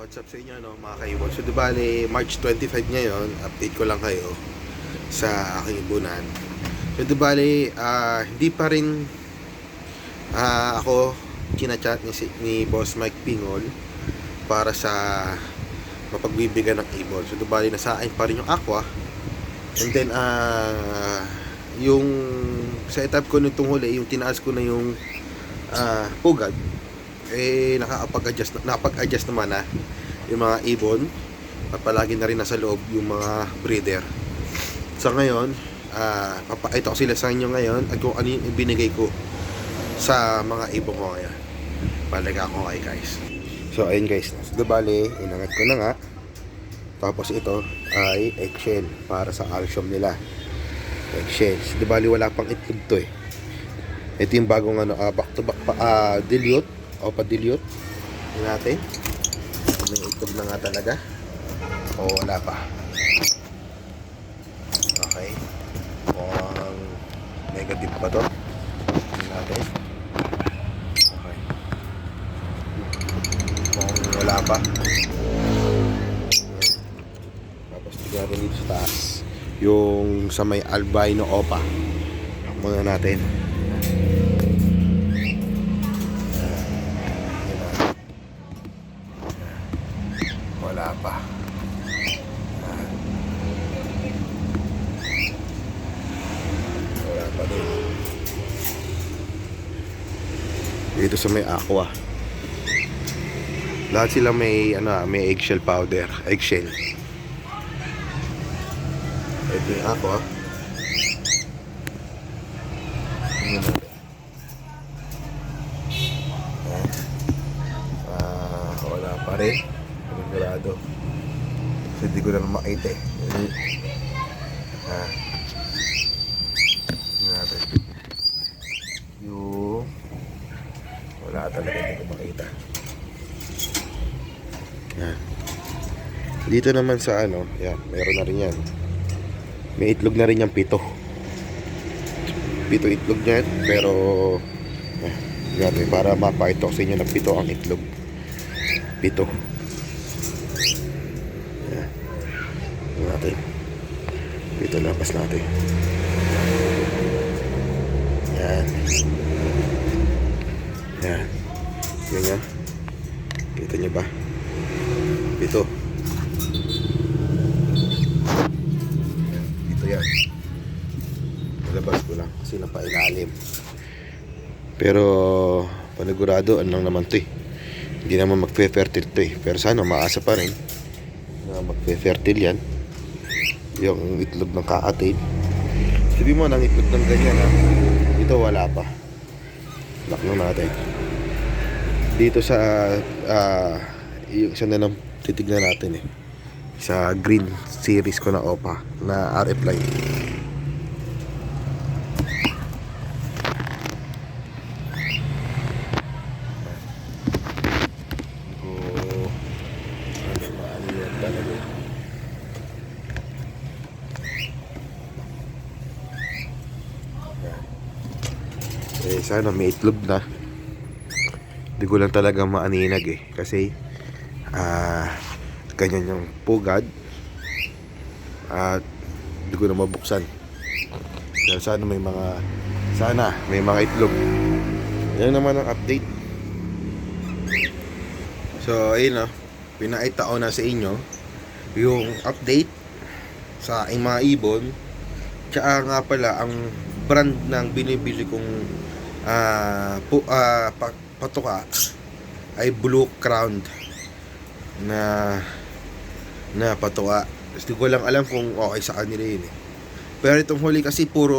What's up sa inyo, no, mga kaibon? So, bali, March 25 ngayon, update ko lang kayo sa aking ibunan. So, bali, hindi pa rin ako kinachat ni Boss Mike Pingol para sa mapagbibigyan ng ibon. So, bali, nasa akin pa rin yung aqua. And then, yung setup ko nitong huli, yung tinaas ko na yung pugad, nakapag-adjust naman na yung mga ibon at palagi na rin nasa loob yung mga breeder. So ngayon, papakita ko sila sa inyo ngayon at kung ano yung ibinigay ko sa mga ibon ko ngayon. Balaga ko kayo guys. So ayun guys, so bali, inangat ko na nga. Tapos ito ay eggshell para sa calcium nila. Eggshell. So bali wala pang itlog to eh. Ito yung bagong back to back dilute o pa-dilute. Tingnan natin. May itlog na nga talaga. O wala pa. Okay. Mukhang negative pa to. Tingnan natin. Okay. Mukhang wala pa. Tapos tignan dito sa taas. Yung sa may albino opa. Muna natin. Wala pa. Wala pa din. Dito sa may aqua. Lahat sila may may eggshell powder, eggshell. Ito yung aqua. Tingnan natin. Wala pa rin. Sigurado. Kasi hindi ko na makita eh. Natin. Yung wala talaga, hindi ko makita. Yan. Dito naman sa yan, meron na rin yan. May itlog na rin yung pito. Pito itlog niyan, pero yan, para mapakita ko sa inyo na pito ang itlog. Pito. Natin. Dito labas natin. Yan. Yan. Ganyan. Kita nyo ba? Dito. Dito yan. Nalabas ko lang kasi napailalim. Pero panigurado lang naman to eh. Hindi naman magfe-fertile to eh. Pero sana maasa pa rin na magfe-fertile yan. Yung itlog ng kakatail. Sabi mo ng itlog ng ganyan ito wala pa. Lock na natin. Dito sa yung isa na lang titignan natin eh. Sa green series ko na opa na RF line. Sana may itlog na. Hindi ko lang talaga maaninag eh. Kasi ganyan yung pugad. At hindi ko na mabuksan. Pero sana may mga itlog. Yan naman ang update. So ayun pinaita ko na sa inyo yung update sa aking mga ibon. Tsaka nga pala ang brand ng binibili kong patuka ay Blue Crown na patuka. Hindi ko lang alam kung okay sa kanila yun eh. Pero itong huli kasi puro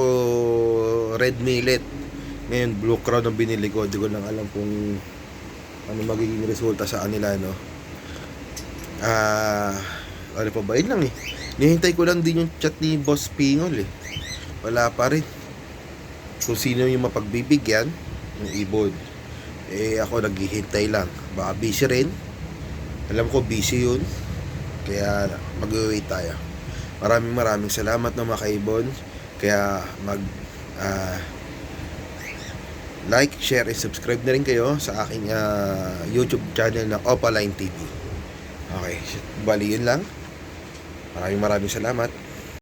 red millet. Ngayon Blue Crown ang binili ko. Hindi ko lang alam kung ano magiging resulta sa kanila ano pa ba? Yun lang eh. Nihintay ko lang din yung chat ni Boss Pingol eh. Wala pa rin. Kung sino yung mapagbibigyan ng ibon. Ako naghihintay lang. Baka busy rin. Alam ko busy yun. Kaya mag-wait tayo. Maraming salamat na mga kaibon. Kaya like, share, and subscribe na rin kayo sa aking YouTube channel na Opaline TV. Okay, bali yun lang. Maraming salamat.